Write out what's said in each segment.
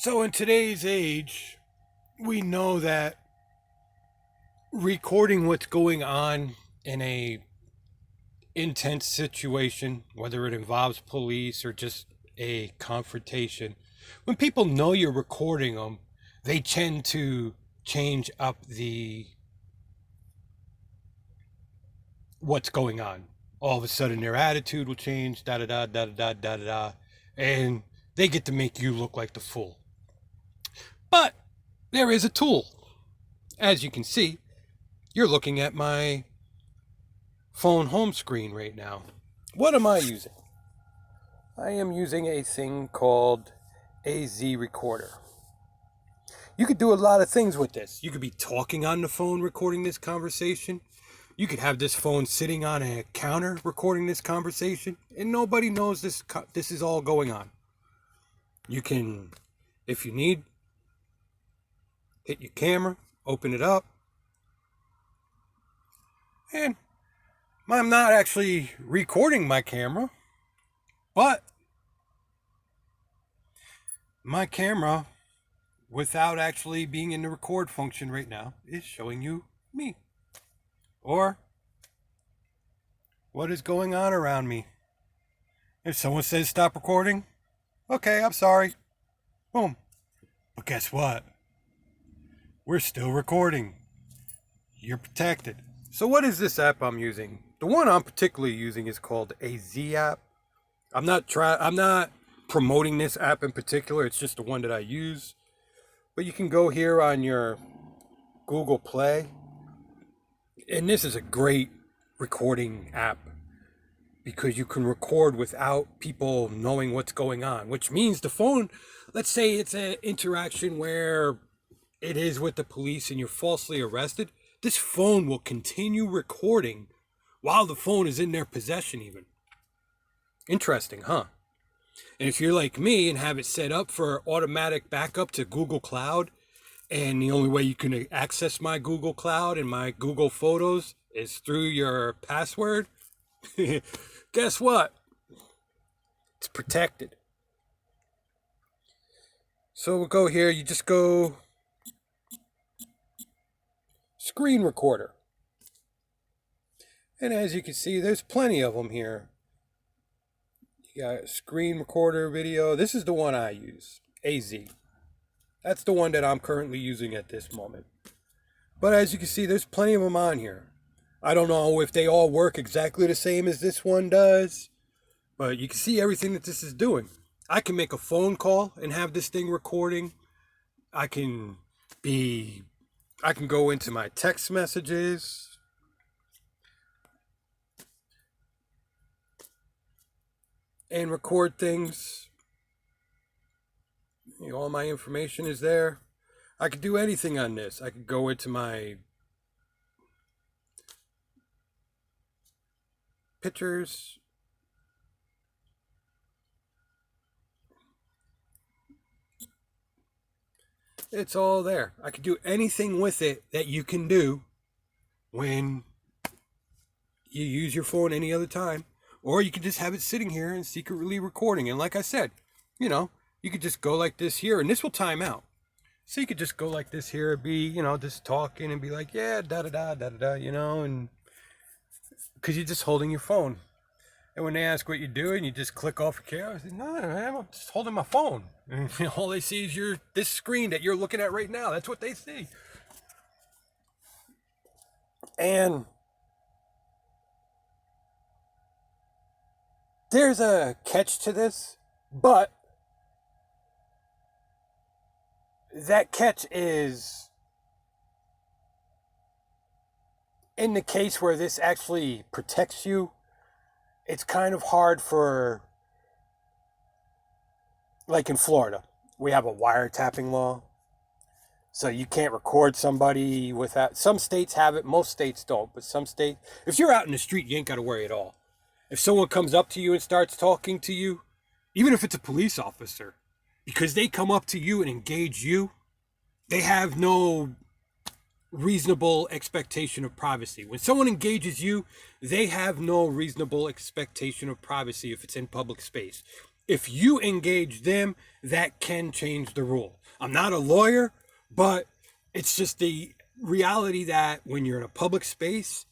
So in today's age, we know that recording what's going on in a intense situation, whether it involves police or just a confrontation, when people know you're recording them, they tend to change up the what's going on. All of a sudden their attitude will change, da da da da da da da da, and they get to make you look like the fool. But there is a tool. As you can see, you're looking at my phone home screen right now. What am I using? I am using a thing called AZ Recorder. You could do a lot of things with this. You could be talking on the phone recording this conversation. You could have this phone sitting on a counter recording this conversation, and nobody knows this is all going on. You can, if you need, hit your camera, open it up, and I'm not actually recording my camera, but my camera, without actually being in the record function right now, is showing you me. Or what is going on around me. If someone says stop recording, okay, I'm sorry. Boom. But guess what? We're still recording. You're protected. So what is this app I'm using? The one I'm particularly using is called AZ app. I'm not promoting this app in particular. It's just the one that I use. But you can go here on your Google Play. And this is a great recording app because you can record without people knowing what's going on, which means the phone, let's say it's an interaction where it is with the police and you're falsely arrested, this phone will continue recording while the phone is in their possession even. Interesting, huh? And if you're like me and have it set up for automatic backup to Google Cloud, and the only way you can access my Google Cloud and my Google Photos is through your password, guess what? It's protected. So we'll go here, you just go screen recorder. And as you can see, there's plenty of them here. You got screen recorder video. This is the one I use, AZ. That's the one that I'm currently using at this moment. But as you can see, there's plenty of them on here. I don't know if they all work exactly the same as this one does, but you can see everything that this is doing. I can make a phone call and have this thing recording. I can go into my text messages. And record things. All my information is there. I could do anything on this. I could go into my pictures. It's all there. I could do anything with it that you can do when you use your phone any other time. Or you could just have it sitting here and secretly recording. And like I said, you could just go like this here and this will time out. So you could just go like this here, be, just talking and be like, yeah, da-da-da, and because you're just holding your phone. And when they ask what you're doing, you just click off your camera. I say, no, man, I'm just holding my phone. And all they see is this screen that you're looking at right now. That's what they see. And there's a catch to this, but that catch is in the case where this actually protects you. It's kind of hard for, like in Florida, we have a wiretapping law. So you can't record somebody without, some states have it, most states don't, but some states, if you're out in the street, you ain't got to worry at all. If someone comes up to you and starts talking to you, even if it's a police officer, because they come up to you and engage you, they have no reasonable expectation of privacy. When someone engages you, they have no reasonable expectation of privacy if it's in public space. if you engage them, that can change the rule. I'm not a lawyer, but it's just the reality that when you're in a public space,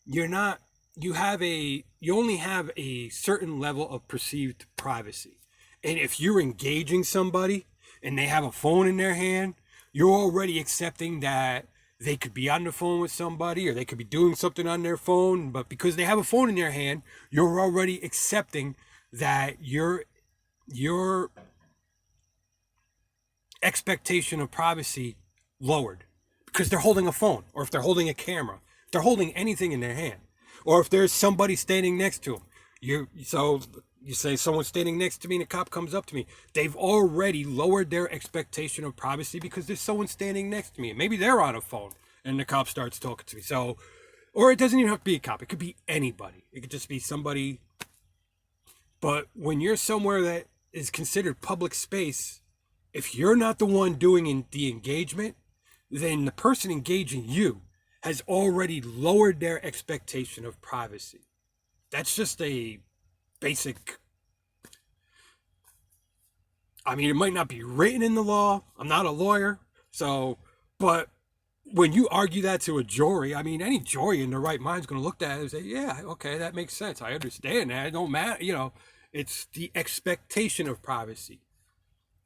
you're not, you only have a certain level of perceived privacy. And if you're engaging somebody and they have a phone in their hand, you're already accepting that they could be on the phone with somebody or they could be doing something on their phone, but because they have a phone in their hand, you're already accepting that your expectation of privacy lowered because they're holding a phone, or if they're holding a camera, if they're holding anything in their hand, or if there's somebody standing next to them. You say someone's standing next to me and a cop comes up to me. They've already lowered their expectation of privacy because there's someone standing next to me. Maybe they're on a phone and the cop starts talking to me. So, or it doesn't even have to be a cop. It could be anybody. It could just be somebody. But when you're somewhere that is considered public space, if you're not the one doing the engagement, then the person engaging you has already lowered their expectation of privacy. That's just a basic, I mean, it might not be written in the law. I'm not a lawyer. So, but when you argue that to a jury, I mean, any jury in their right mind is going to look at it and say, yeah, okay, that makes sense. I understand that. It don't matter. It's the expectation of privacy.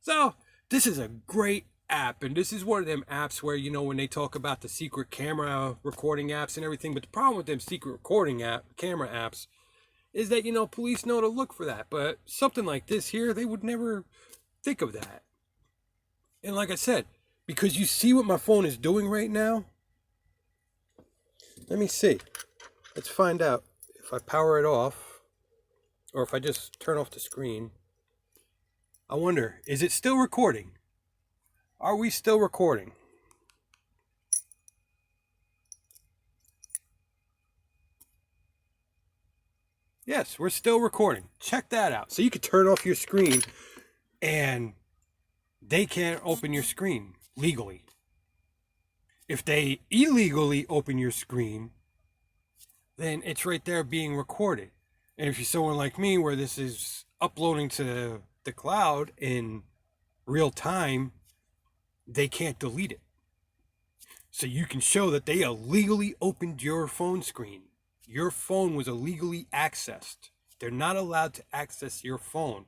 So this is a great app. And this is one of them apps where, when they talk about the secret camera recording apps and everything, but the problem with them secret camera apps is that, police know to look for that. But something like this here, they would never think of that. And like I said, because you see what my phone is doing right now. Let me see. Let's find out if I power it off or if I just turn off the screen. I wonder, is it still recording? Are we still recording? Yes, we're still recording. Check that out. So you could turn off your screen and they can't open your screen legally. If they illegally open your screen, then it's right there being recorded. And if you're someone like me where this is uploading to the cloud in real time, they can't delete it. So you can show that they illegally opened your phone screen. Your phone was illegally accessed. They're not allowed to access your phone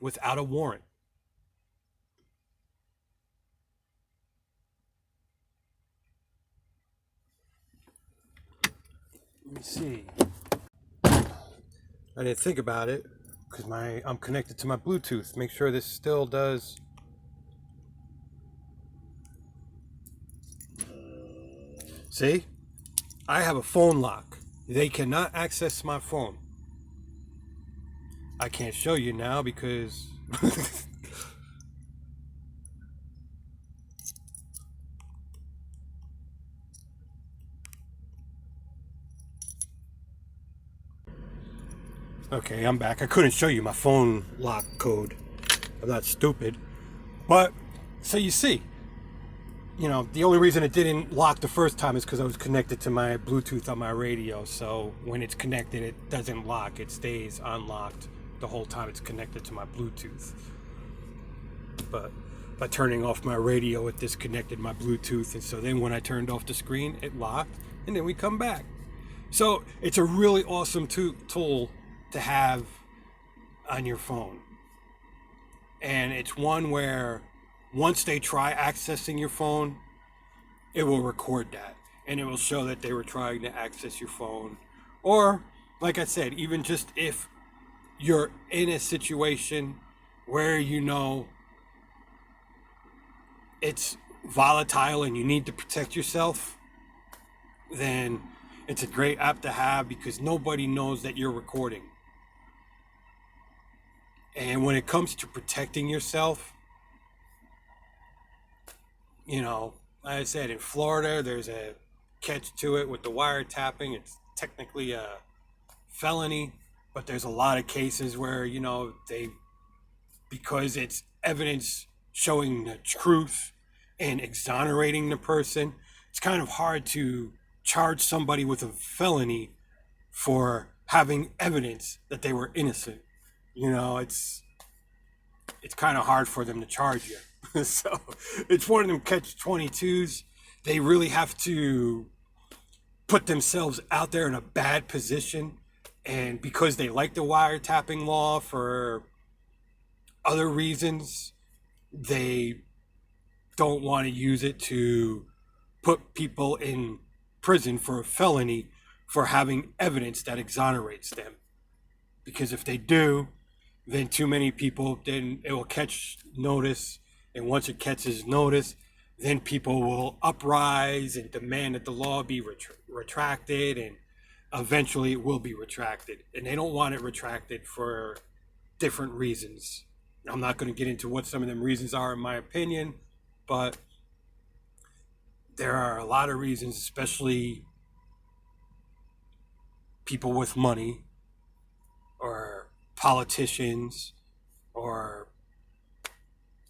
without a warrant. Let me see. I didn't think about it because I'm connected to my Bluetooth. Make sure this still does. See? I have a phone lock. They cannot access my phone. I can't show you now because okay, I'm back. I couldn't show you my phone lock code. I'm not stupid. But, so you see, the only reason it didn't lock the first time is because I was connected to my Bluetooth on my radio. So when it's connected, it doesn't lock. It stays unlocked the whole time it's connected to my Bluetooth. But by turning off my radio, it disconnected my Bluetooth. And so then when I turned off the screen, it locked. And then we come back. So it's a really awesome tool to have on your phone. And it's one where once they try accessing your phone, it will record that. And it will show that they were trying to access your phone. Or, like I said, even just if you're in a situation where it's volatile and you need to protect yourself, then it's a great app to have because nobody knows that you're recording. And when it comes to protecting yourself, like I said, in Florida, there's a catch to it with the wiretapping. It's technically a felony, but there's a lot of cases where, because it's evidence showing the truth and exonerating the person, it's kind of hard to charge somebody with a felony for having evidence that they were innocent. you know, it's kind of hard for them to charge you. So it's one of them catch-22s. They really have to put themselves out there in a bad position, and because they like the wiretapping law for other reasons, they don't want to use it to put people in prison for a felony for having evidence that exonerates them. Because if they do, then too many people, then it will catch notice. And once it catches notice, then people will uprise and demand that the law be retracted, and eventually it will be retracted. And they don't want it retracted for different reasons. I'm not going to get into what some of them reasons are, in my opinion, but there are a lot of reasons, especially people with money or politicians, or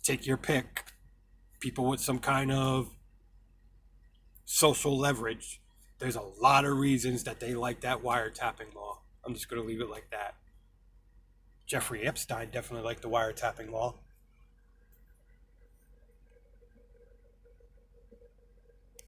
take your pick, people with some kind of social leverage. There's a lot of reasons that they like that wiretapping law. I'm just going to leave it like that. Jeffrey Epstein definitely liked the wiretapping law.